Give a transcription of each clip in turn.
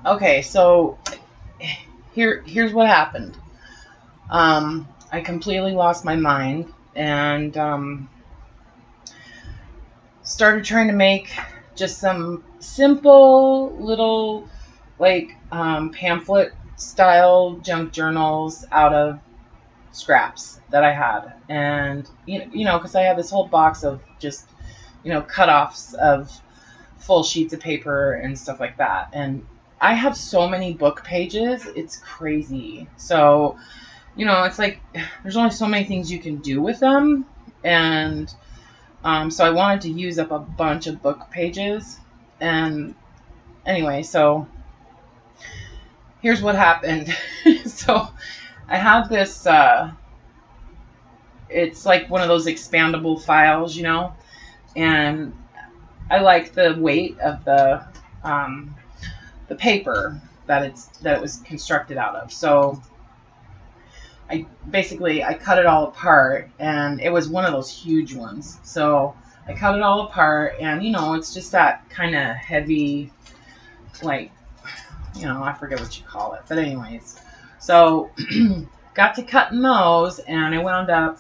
Okay, so here's what happened. I completely lost my mind and started trying to make just some simple little pamphlet style junk journals out of scraps that I had. And because I had this whole box of just cut-offs of full sheets of paper and stuff like that. And I have so many book pages, it's crazy. So it's like there's only so many things you can do with them. And so I wanted to use up a bunch of book pages. And anyway, so here's what happened. So I have this, it's like one of those expandable files, and I like the weight of the paper that it was constructed out of. So I cut it all apart, and it was one of those huge ones. So I cut it all apart, and it's just that kind of heavy, like I forget what you call it, but anyways, so got to cutting those, and I wound up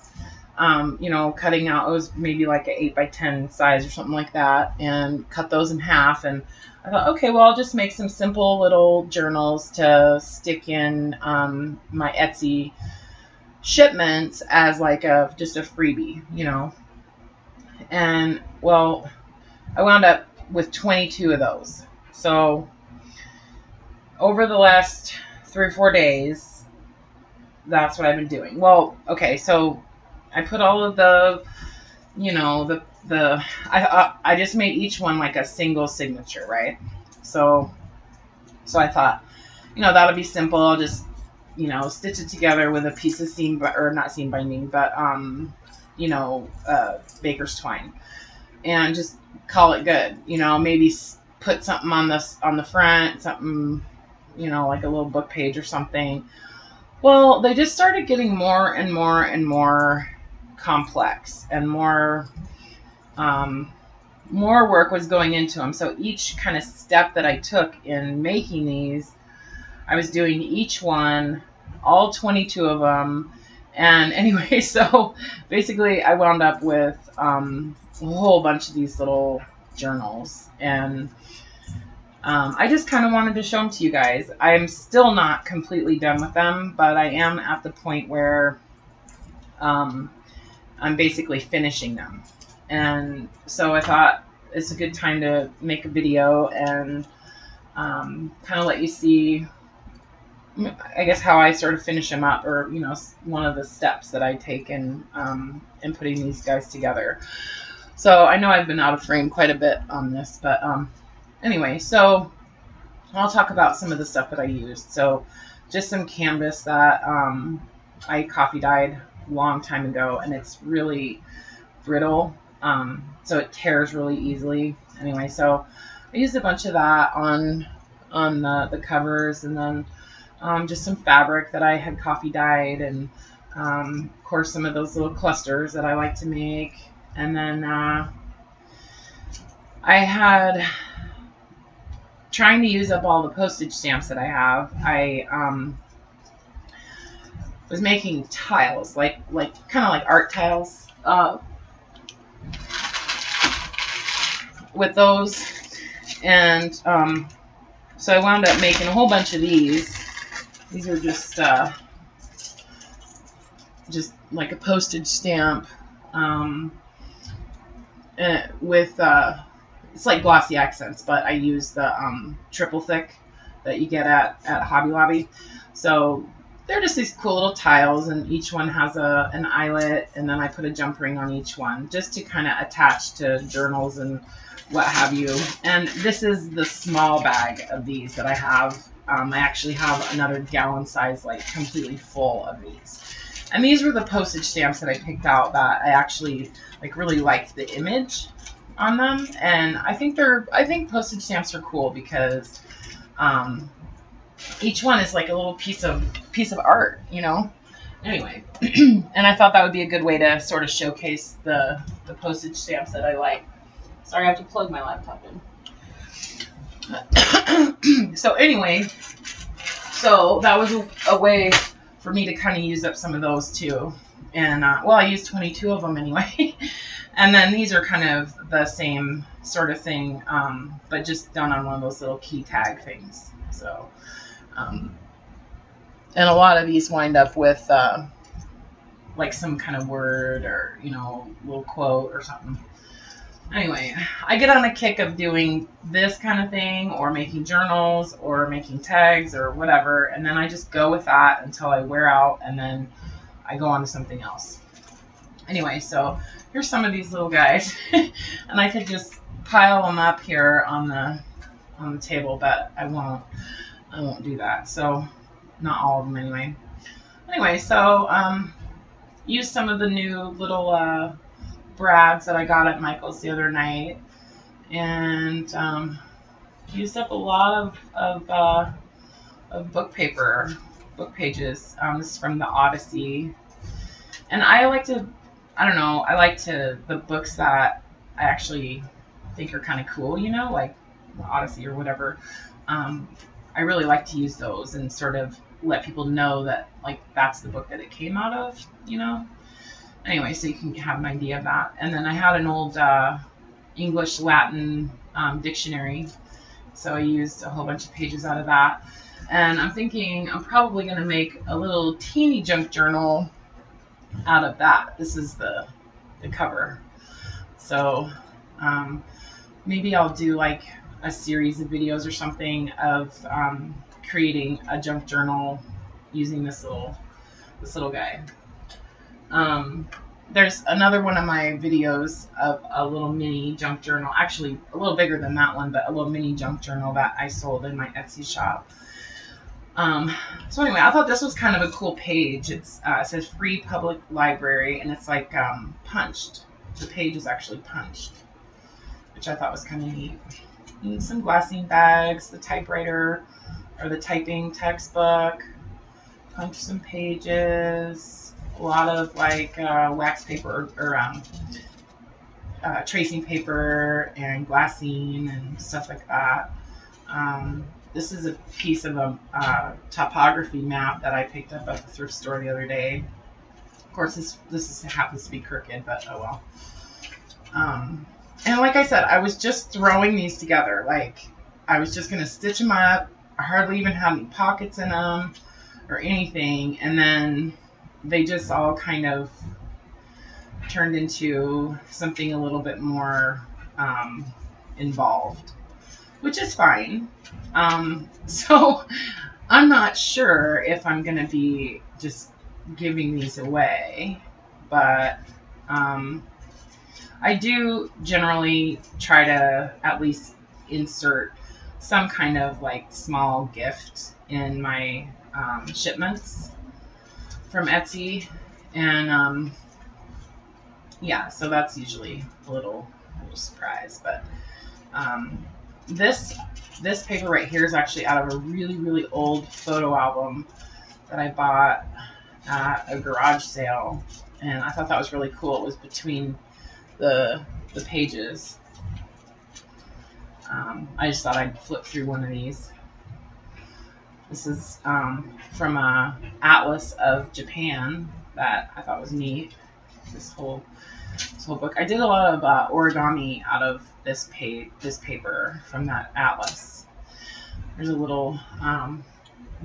cutting out, it was maybe like an 8x10 size or something like that, and cut those in half. And I thought, okay, well, I'll just make some simple little journals to stick in my Etsy shipments as like just a freebie, And well, I wound up with 22 of those. So over the last 3 or 4 days, that's what I've been doing. Well, okay, so I put all of I just made each one like a single signature, right? So I thought, that'll be simple. I'll just, stitch it together with a piece of not seam binding, but baker's twine, and just call it good. Maybe put something on the front, something, like a little book page or something. Well, they just started getting more and more and more complex, and more work was going into them. So each kind of step that I took in making these, I was doing each one, all 22 of them. And anyway, so basically I wound up with a whole bunch of these little journals. And I just kind of wanted to show them to you guys. I'm still not completely done with them, but I am at the point where I'm basically finishing them. And so I thought it's a good time to make a video and kind of let you see, I guess, how I sort of finish them up, or one of the steps that I take in putting these guys together. So I know I've been out of frame quite a bit on this, but anyway, so I'll talk about some of the stuff that I used. So just some canvas that I coffee dyed a long time ago, and it's really brittle, so it tears really easily. Anyway, so I used a bunch of that on the covers, and then just some fabric that I had coffee dyed, and of course some of those little clusters that I like to make. And then I had, trying to use up all the postage stamps that I have, I was making tiles, like kind of like art tiles with those. And so I wound up making a whole bunch of these. These are just like a postage stamp with it's like glossy accents, but I use the triple thick that you get at Hobby Lobby. So they're just these cool little tiles, and each one has an eyelet, and then I put a jump ring on each one just to kind of attach to journals and what have you. And this is the small bag of these that I have. I actually have another gallon size, like completely full of these. And these were the postage stamps that I picked out that I actually really liked the image on them. And I think postage stamps are cool because each one is like a little piece of art, Anyway, and I thought that would be a good way to sort of showcase the postage stamps that I like. Sorry, I have to plug my laptop in. So anyway, so that was a way for me to kind of use up some of those too. And well, I used 22 of them anyway. And then these are kind of the same sort of thing, but just done on one of those little key tag things. So, and a lot of these wind up with like some kind of word or, you know, little quote or something. Anyway, I get on a kick of doing this kind of thing, or making journals, or making tags, or whatever, and then I just go with that until I wear out, and then I go on to something else. Anyway, so here's some of these little guys, and I could just pile them up here on the table, but I won't do that. So not all of them anyway. Anyway, so use some of the new little brads that I got at Michael's the other night, and used up a lot of book paper, book pages. This is from the Odyssey, and I like to the books that I actually think are kind of cool, you know, like the Odyssey or whatever. I really like to use those and sort of let people know that, like, that's the book that it came out of, you know. Anyway, so you can have an idea of that. And then I had an old English Latin dictionary, so I used a whole bunch of pages out of that. And I'm thinking I'm probably going to make a little teeny junk journal out of that. This is the cover. So maybe I'll do like a series of videos or something of creating a junk journal using this little guy. There's another one of my videos of a little mini junk journal, actually a little bigger than that one, but a little mini junk journal that I sold in my Etsy shop. So anyway, I thought this was kind of a cool page. It says Free Public Library, and it's like punched. The page is actually punched, which I thought was kind of neat. And some glassine bags, the typewriter or the typing textbook, punch some pages, a lot of like wax paper or tracing paper and glassine and stuff like that. This is a piece of a topography map that I picked up at the thrift store the other day. Of course, this happens to be crooked, but oh well. And like I said, I was just throwing these together. Like, I was just going to stitch them up. I hardly even had any pockets in them or anything. And then they just all kind of turned into something a little bit more involved, which is fine. So I'm not sure if I'm going to be just giving these away, but I do generally try to at least insert some kind of like small gift in my shipments from Etsy, and yeah, so that's usually a little surprise. But this paper right here is actually out of a really old photo album that I bought at a garage sale, and I thought that was really cool. It was between the pages. I just thought I'd flip through one of these. This is from Atlas of Japan that I thought was neat. This whole book. I did a lot of origami out of this paper from that Atlas. There's a little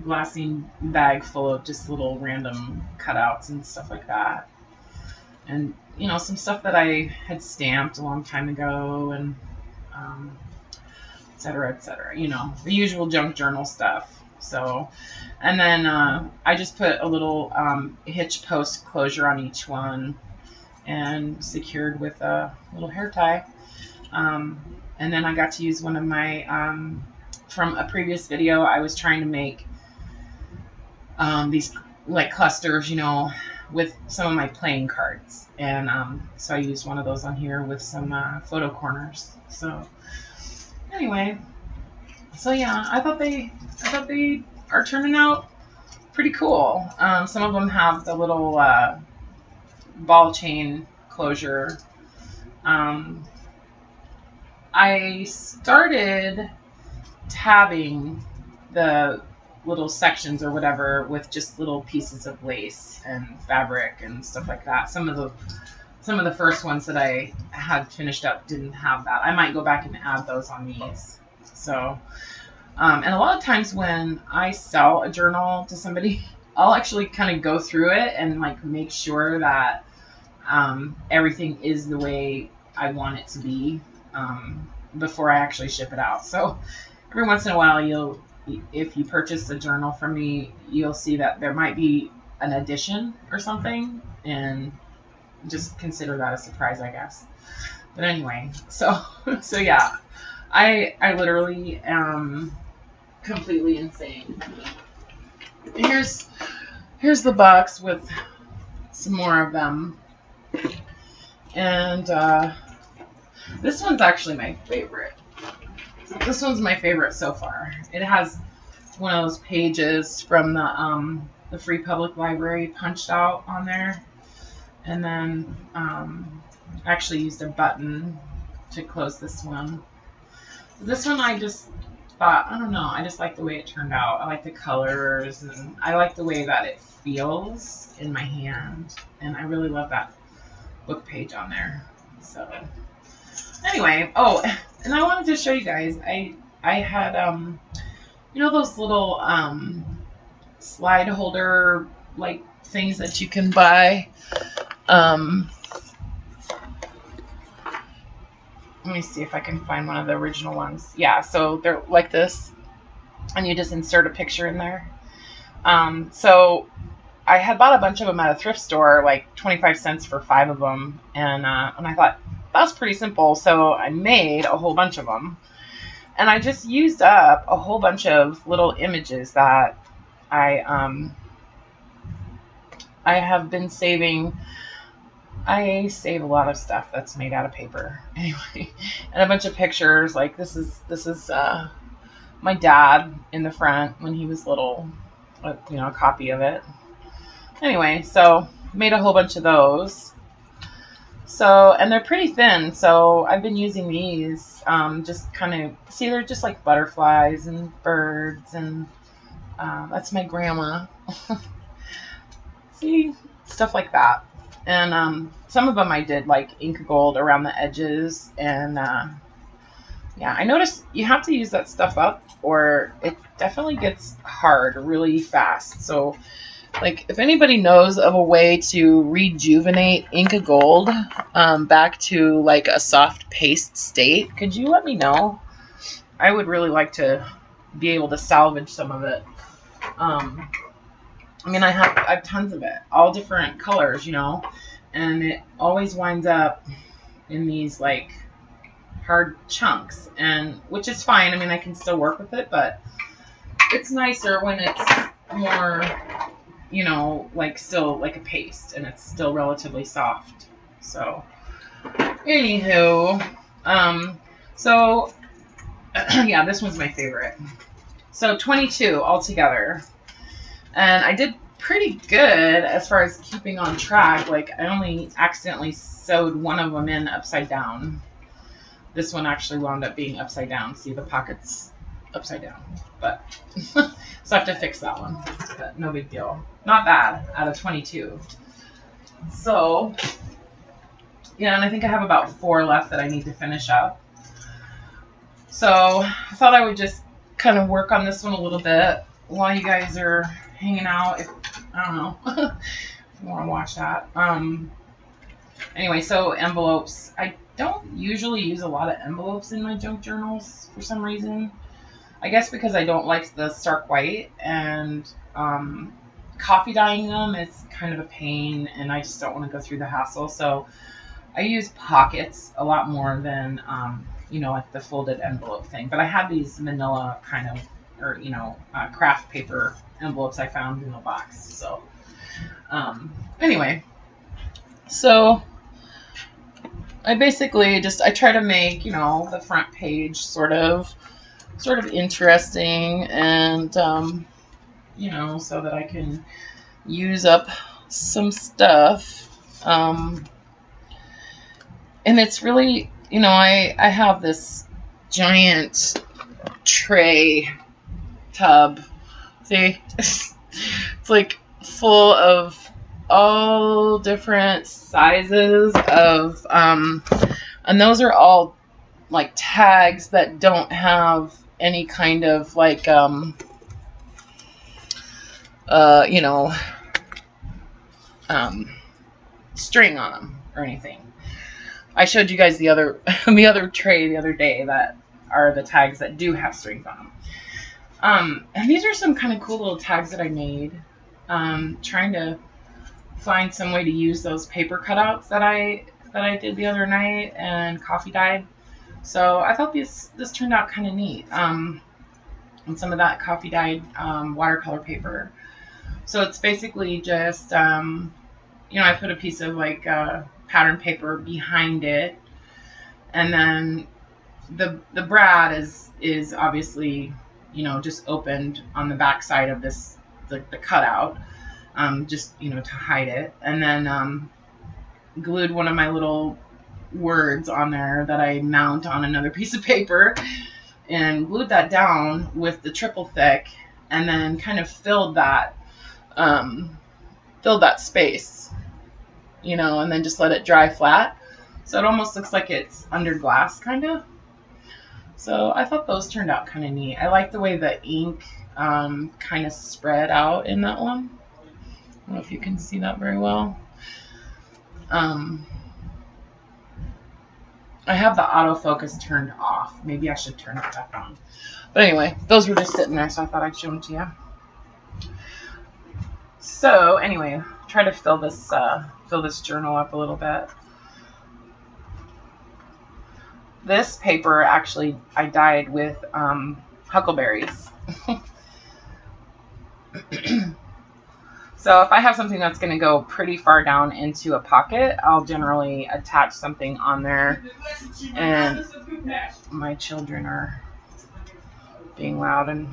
glassine bag full of just little random cutouts and stuff like that. And, you know, some stuff that I had stamped a long time ago, and et cetera, you know, the usual junk journal stuff. So, and then I just put a little hitch post closure on each one and secured with a little hair tie. And then I got to use one of my, from a previous video, I was trying to make these like clusters, you know, with some of my playing cards, and so I used one of those on here with some photo corners. So anyway, so yeah, I thought they are turning out pretty cool. Some of them have the little ball chain closure. I started tabbing the little sections or whatever with just little pieces of lace and fabric and stuff like that. Some of the first ones that I had finished up didn't have that. I might go back and add those on these. So, and a lot of times when I sell a journal to somebody, I'll actually kind of go through it and like make sure that everything is the way I want it to be before I actually ship it out. So every once in a while, if you purchase a journal from me, you'll see that there might be an addition or something, and just consider that a surprise, I guess. But anyway, so yeah, I literally am completely insane. Here's the box with some more of them, and this one's actually my favorite. This one's my favorite so far. It has one of those pages from the Free Public Library punched out on there. And then I actually used a button to close this one. This one I just thought, I don't know, I just like the way it turned out. I like the colors, and I like the way that it feels in my hand. And I really love that book page on there. So anyway, oh, and I wanted to show you guys, I had, you know those little slide holder like things that you can buy? Let me see if I can find one of the original ones. Yeah, so they're like this, and you just insert a picture in there. So I had bought a bunch of them at a thrift store, like 25 cents for 5 of them, and I thought, that's pretty simple, so I made a whole bunch of them. And I just used up a whole bunch of little images that I have been saving. I save a lot of stuff that's made out of paper anyway, and a bunch of pictures. Like this is my dad in the front when he was little, you know, a copy of it. Anyway, so made a whole bunch of those. So, and they're pretty thin, so I've been using these, just kind of, see, they're just like butterflies and birds, and that's my grandma. See, stuff like that. And some of them I did like ink gold around the edges, and yeah, I noticed you have to use that stuff up or it definitely gets hard really fast. So like if anybody knows of a way to rejuvenate ink gold back to like a soft paste state, could you let me know? I would really like to be able to salvage some of it. I mean, I have tons of it, all different colors, you know, and it always winds up in these like hard chunks, and which is fine. I mean, I can still work with it, but it's nicer when it's more, you know, like still like a paste and it's still relatively soft. So anywho, so yeah, this one's my favorite. So 22 altogether. And I did pretty good as far as keeping on track. Like I only accidentally sewed one of them in upside down. This one actually wound up being upside down. See the pockets upside down. But so I have to fix that one. But no big deal. Not bad out of 22. So yeah, and I think I have about 4 left that I need to finish up. So I thought I would just kind of work on this one a little bit while you guys are hanging out. If I don't know if you want to watch that. Anyway, so envelopes. I don't usually use a lot of envelopes in my junk journals for some reason. I guess because I don't like the stark white, and coffee dyeing them is kind of a pain, and I just don't want to go through the hassle. So I use pockets a lot more than you know, like the folded envelope thing. But I have these manila kind of, or you know, craft paper envelopes I found in a box. So anyway, so I basically I try to make, you know, the front page sort of interesting, and you know, so that I can use up some stuff, and it's really, you know, I have this giant tray tub. See, it's like full of all different sizes of, and those are all like tags that don't have any kind of like, you know, string on them or anything. I showed you guys the other tray the other day that are the tags that do have strings on them. And these are some kind of cool little tags that I made. Trying to find some way to use those paper cutouts that I did the other night and coffee dyed. So I thought this turned out kind of neat. And some of that coffee dyed watercolor paper. So it's basically just, you know, I put a piece of like pattern paper behind it, and then the brad is obviously, you know, just opened on the back side of this the cutout, just, you know, to hide it, and then glued one of my little words on there that I mount on another piece of paper, and glued that down with the triple thick, and then kind of filled that space, you know, and then just let it dry flat. So it almost looks like it's under glass, kind of. So I thought those turned out kind of neat. I like the way the ink kind of spread out in that one. I don't know if you can see that very well. I have the autofocus turned off. Maybe I should turn it back on. But anyway, those were just sitting there, so I thought I'd show them to you. So anyway, try to fill this journal up a little bit. This paper actually I dyed with huckleberries. So if I have something that's going to go pretty far down into a pocket, I'll generally attach something on there. And my children are being loud and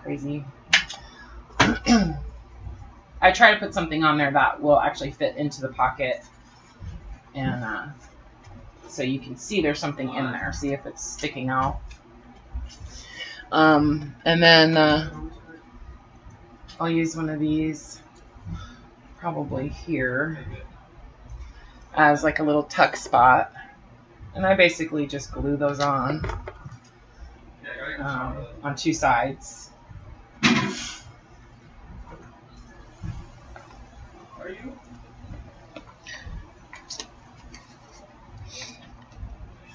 crazy. I try to put something on there that will actually fit into the pocket, and so you can see there's something in there. See if it's sticking out. And then I'll use one of these probably here as like a little tuck spot, and I basically just glue those on two sides.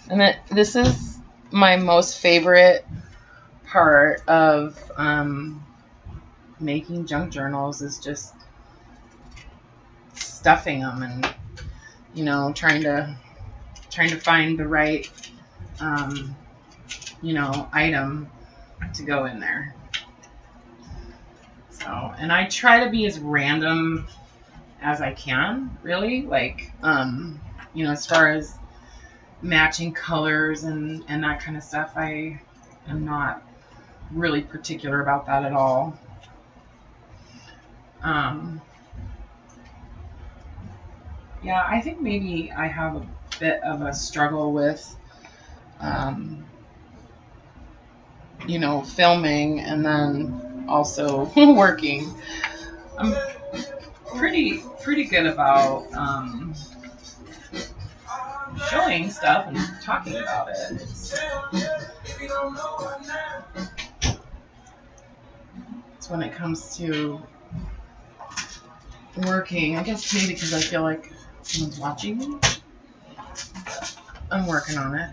And this is my most favorite part of making junk journals, is just stuffing them and, you know, trying to find the right you know, item to go in there. So, and I try to be as random as I can, really, like you know, as far as matching colors and that kind of stuff. I am not really particular about that at all. Yeah, I think maybe I have a bit of a struggle with you know, filming and then also working. I'm pretty good about showing stuff and talking about it. It's when it comes to working, I guess maybe because I feel like someone's watching me. I'm working on it.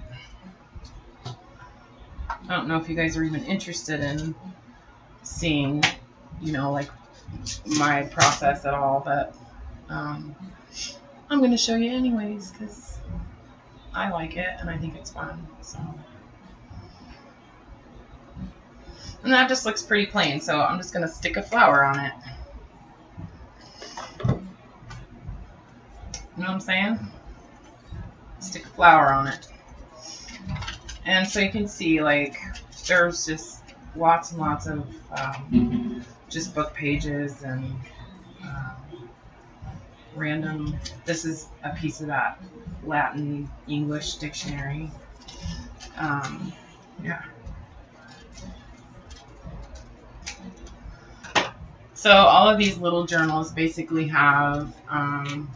I don't know if you guys are even interested in seeing, you know, like my process at all, but I'm going to show you anyways because I like it and I think it's fun. So, and that just looks pretty plain, so I'm just going to stick a flower on it. You know what I'm saying? Stick a flower on it. And so you can see, like, there's just lots and lots of just book pages and random. This is a piece of that Latin English dictionary. Yeah. So all of these little journals basically have, oops,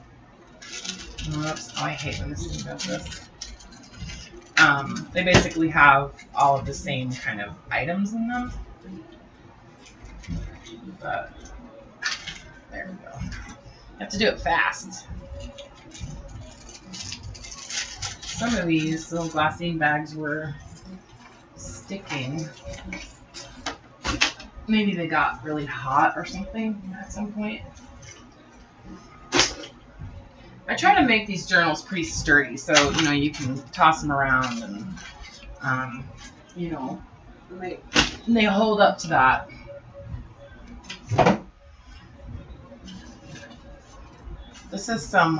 oh, I hate when this thing does this. They basically have all of the same kind of items in them. But there we go. You have to do it fast. Some of these little glassine bags were sticking. Maybe they got really hot or something at some point. I try to make these journals pretty sturdy, so you can toss them around and they hold up to that. This is some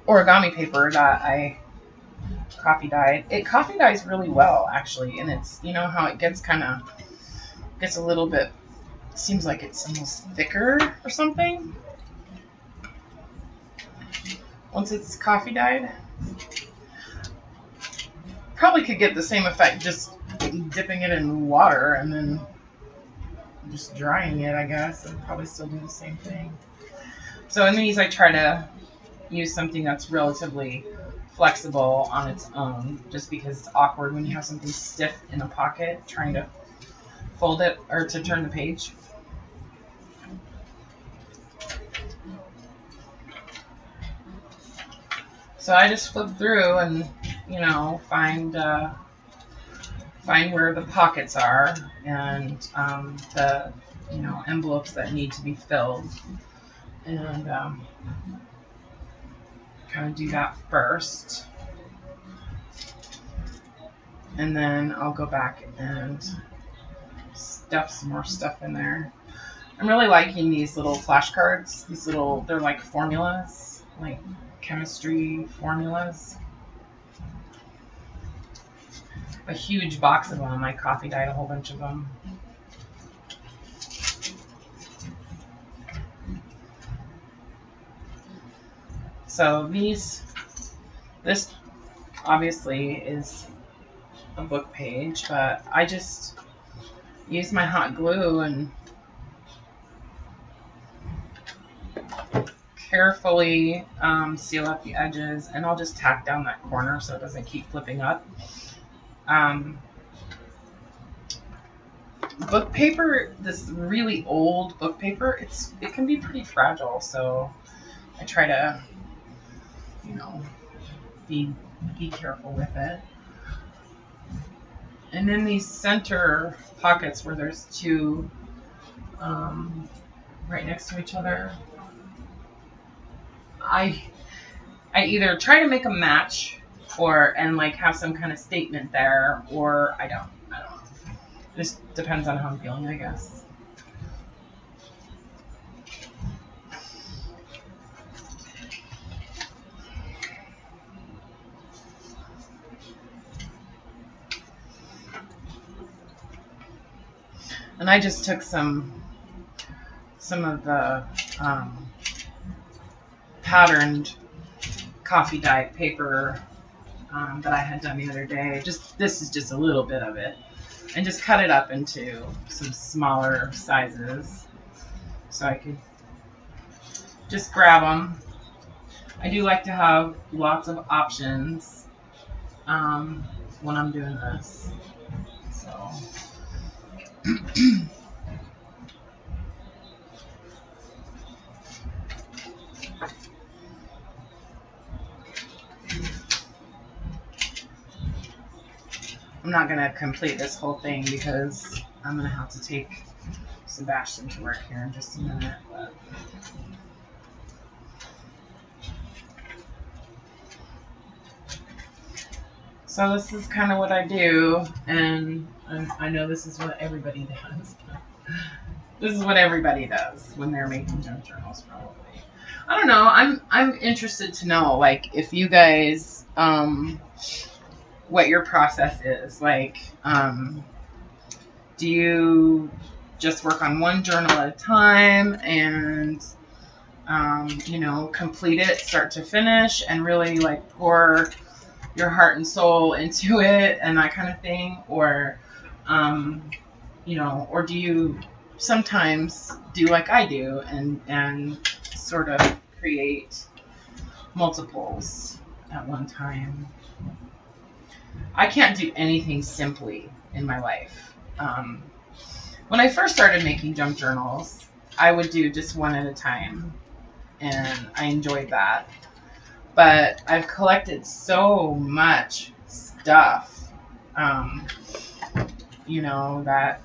origami paper that I coffee dyed. It coffee dyes really well, actually, and it's how it gets a little bit, seems like it's almost thicker or something once it's coffee dyed. Probably could get the same effect just dipping it in water and then just drying it, I guess, and probably still do the same thing. So in these, I try to use something that's relatively flexible on its own, just because it's awkward when you have something stiff in a pocket trying to fold it or to turn the page. So I just flip through and find where the pockets are and the envelopes that need to be filled, and kind of do that first, and then I'll go back and stuff some more stuff in there. I'm really liking these little flashcards. They're like formulas, like chemistry formulas. A huge box of them. I coffee dyed a whole bunch of them. So this obviously is a book page, but I just use my hot glue and carefully seal up the edges, and I'll just tack down that corner so it doesn't keep flipping up. Book paper, this really old book paper, it can be pretty fragile, so I try to be careful with it. And then these center pockets where there's two right next to each other, I either try to make a match and have some kind of statement there, or I don't know. Just depends on how I'm feeling, I guess. And I just took some of the patterned coffee dyed paper that I had done the other day. This is just a little bit of it, and just cut it up into some smaller sizes so I could just grab them. I do like to have lots of options when I'm doing this. So I'm not going to complete this whole thing because I'm going to have to take Sebastian to work here in just a minute. But so this is kind of what I do, and I know this is what everybody does. This is what everybody does when they're making junk journals, probably. I don't know. I'm interested to know, like, if you guys what your process is. Like, do you just work on one journal at a time and complete it start to finish and really like pour your heart and soul into it and that kind of thing, or you know, or do you sometimes do like I do and sort of create multiples at one time? I can't do anything simply in my life. When I first started making junk journals, I would do just one at a time, and I enjoyed that. But I've collected so much stuff, you know, that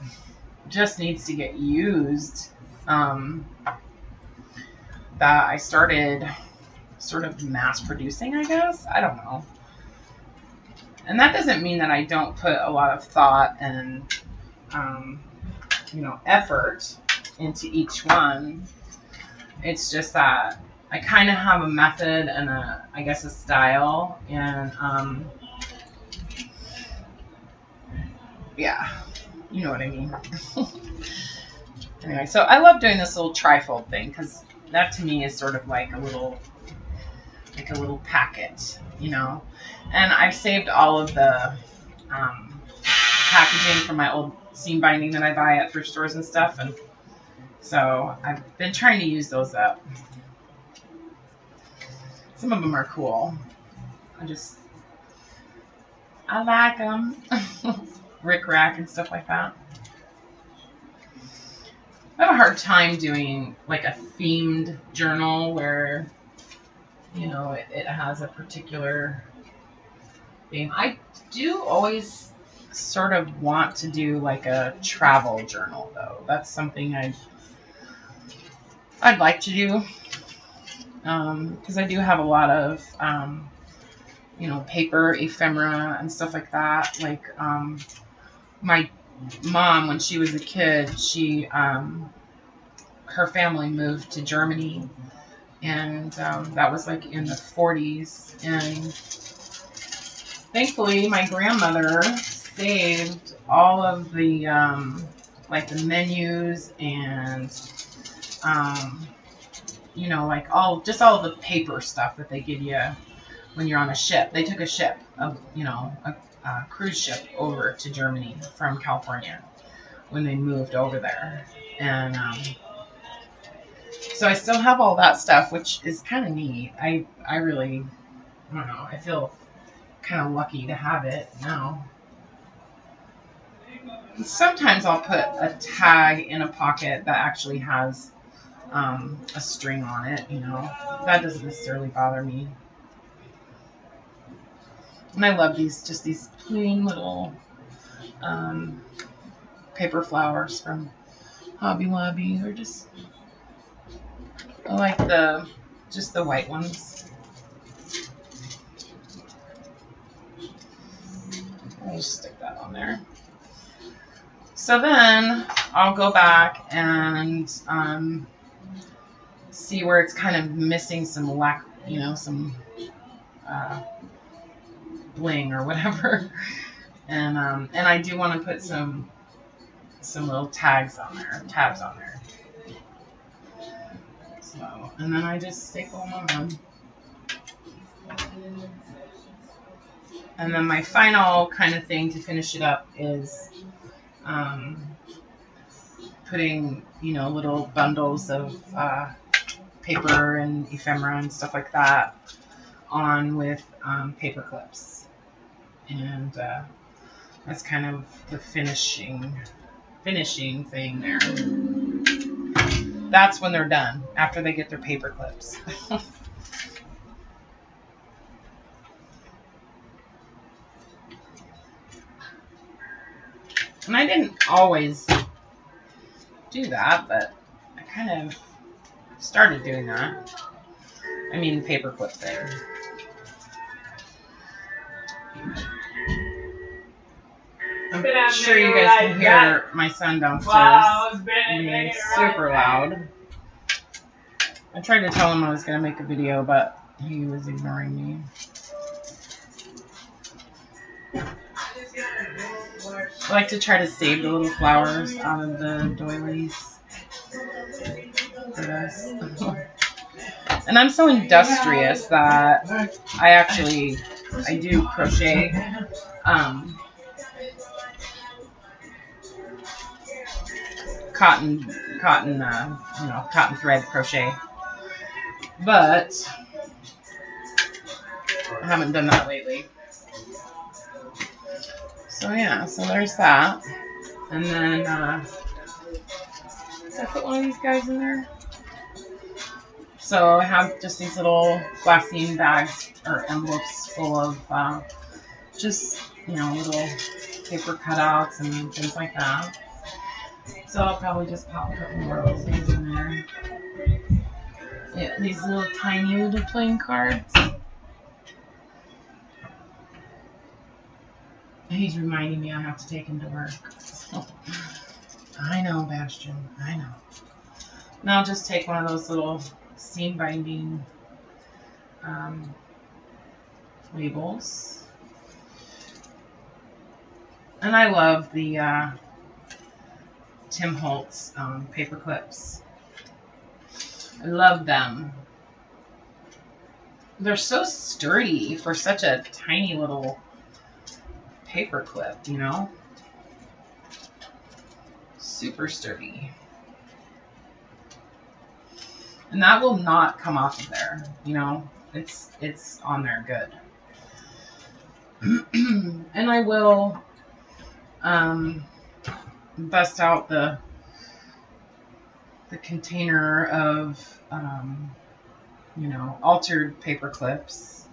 just needs to get used, that I started sort of mass producing, I guess. I don't know. And that doesn't mean that I don't put a lot of thought and, you know, effort into each one. It's just that I kind of have a method and I guess a style, and yeah, you know what I mean. Anyway, so I love doing this little trifold thing because that to me is sort of like a little packet, you know. And I've saved all of the packaging from my old seam binding that I buy at thrift stores and stuff, and so I've been trying to use those up. Some of them are cool. I like them. Rick Rack and stuff like that. I have a hard time doing like a themed journal where, you know, it has a particular theme. I do always sort of want to do like a travel journal, though. That's something I'd like to do, because I do have a lot of you know, paper ephemera and stuff like that. Like my mom, when she was a kid, she her family moved to Germany, and that was like in the 40s, and thankfully my grandmother saved all of the like the menus and you know, like all of the paper stuff that they give you when you're on a ship. They took a ship, you know, a cruise ship over to Germany from California when they moved over there. And so I still have all that stuff, which is kind of neat. I really, I don't know, I feel kind of lucky to have it now. Sometimes I'll put a tag in a pocket that actually has a string on it, you know. That doesn't necessarily bother me. And I love these plain little paper flowers from Hobby Lobby. They're just, I like the white ones. I'll just stick that on there. So then I'll go back and see where it's kind of missing some you know, some bling or whatever. And I do want to put some little tabs on there. So, and then I just staple them on. And then my final kind of thing to finish it up is putting, you know, little bundles of paper and ephemera and stuff like that on with paper clips. And that's kind of the finishing thing there. That's when they're done, after they get their paper clips. And I didn't always do that, but I kind of started doing that. I mean, paper clip thing. I'm sure you guys can hear my son downstairs being super loud. I tried to tell him I was going to make a video, but he was ignoring me. I like to try to save the little flowers out of the doilies for this. And I'm so industrious that I do crochet. cotton, cotton thread crochet. But I haven't done that lately. So yeah, so there's that. And then, did I put one of these guys in there? So I have just these little glassine bags or envelopes full of just, little paper cutouts and things like that. So I'll probably just pop a couple more of those things in there. Yeah, these little tiny little playing cards. He's reminding me I have to take him to work. So, I know, Bastion. I know. Now I'll just take one of those little seam binding labels. And I love the Tim Holtz paper clips. I love them. They're so sturdy for such a tiny little paper clip, super sturdy. And that will not come off of there, it's on there good. And I will bust out the container of altered paper clips,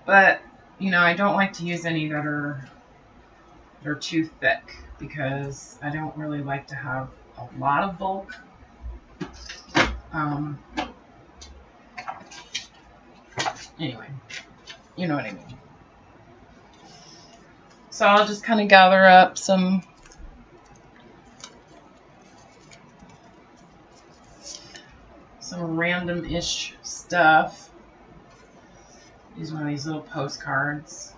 but I don't like to use any that are too thick, because I don't really like to have a lot of bulk. Anyway, you know what I mean. So I'll just kind of gather up some random-ish stuff. Use one of these little postcards.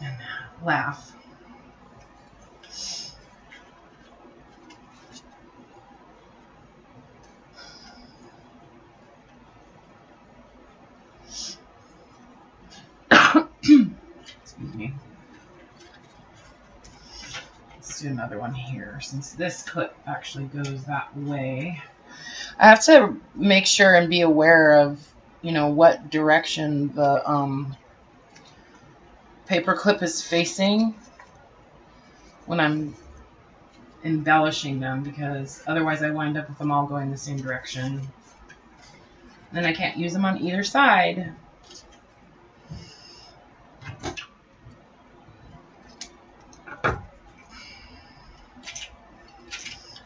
And laugh. Excuse me. Let's do another one here, since this clip actually goes that way. I have to make sure and be aware of, what direction the paper clip is facing when I'm embellishing them, because otherwise I wind up with them all going the same direction. Then I can't use them on either side.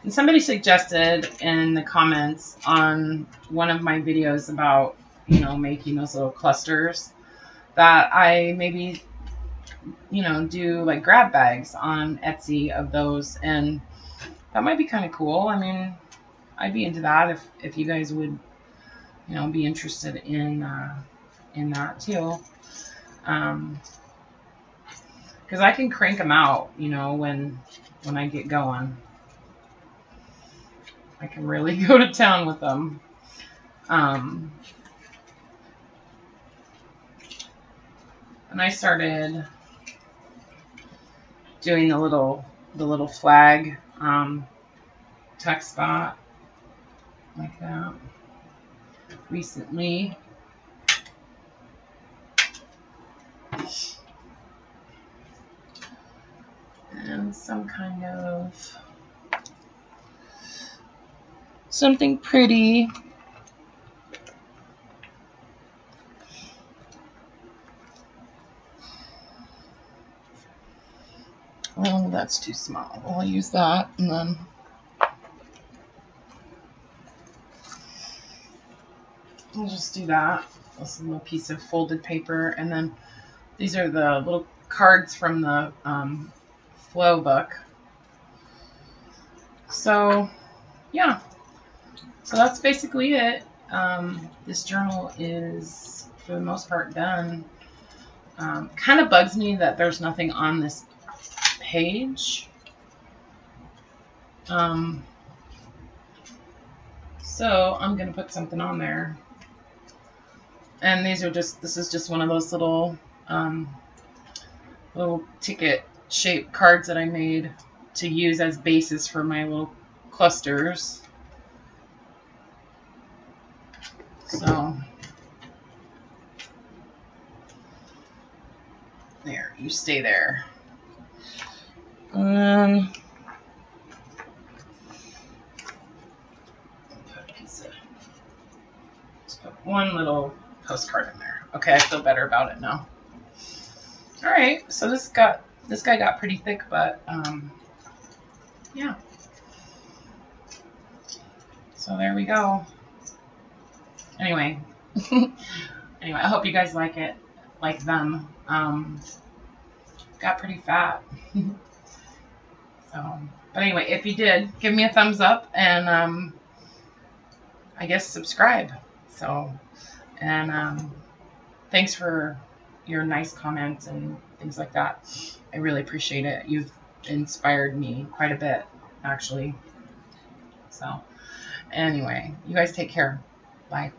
And somebody suggested in the comments on one of my videos about, making those little clusters, that I maybe, do like grab bags on Etsy of those, and that might be kind of cool. I mean, I'd be into that if you guys would, be interested in that too. Because I can crank them out, when I get going. I can really go to town with them. And I started doing the little flag tuck spot like that recently. And some kind of something pretty. Oh, that's too small. I'll use that, and then I'll just do that. This little piece of folded paper, and then these are the little cards from the flow book. So, yeah. So that's basically it. This journal is, for the most part, done. Kind of bugs me that there's nothing on this page. So I'm going to put something on there. And this is just one of those little little ticket shaped cards that I made to use as bases for my little clusters. So there, you stay there. Put one little postcard in there. Okay, I feel better about it now. All right, so this guy got pretty thick, but yeah. So there we go. Anyway, I hope you guys like it, like them. Got pretty fat. So, but anyway, if you did, give me a thumbs up and I guess subscribe. So, and thanks for your nice comments and things like that. I really appreciate it. You've inspired me quite a bit, actually. So, anyway, you guys take care. Bye.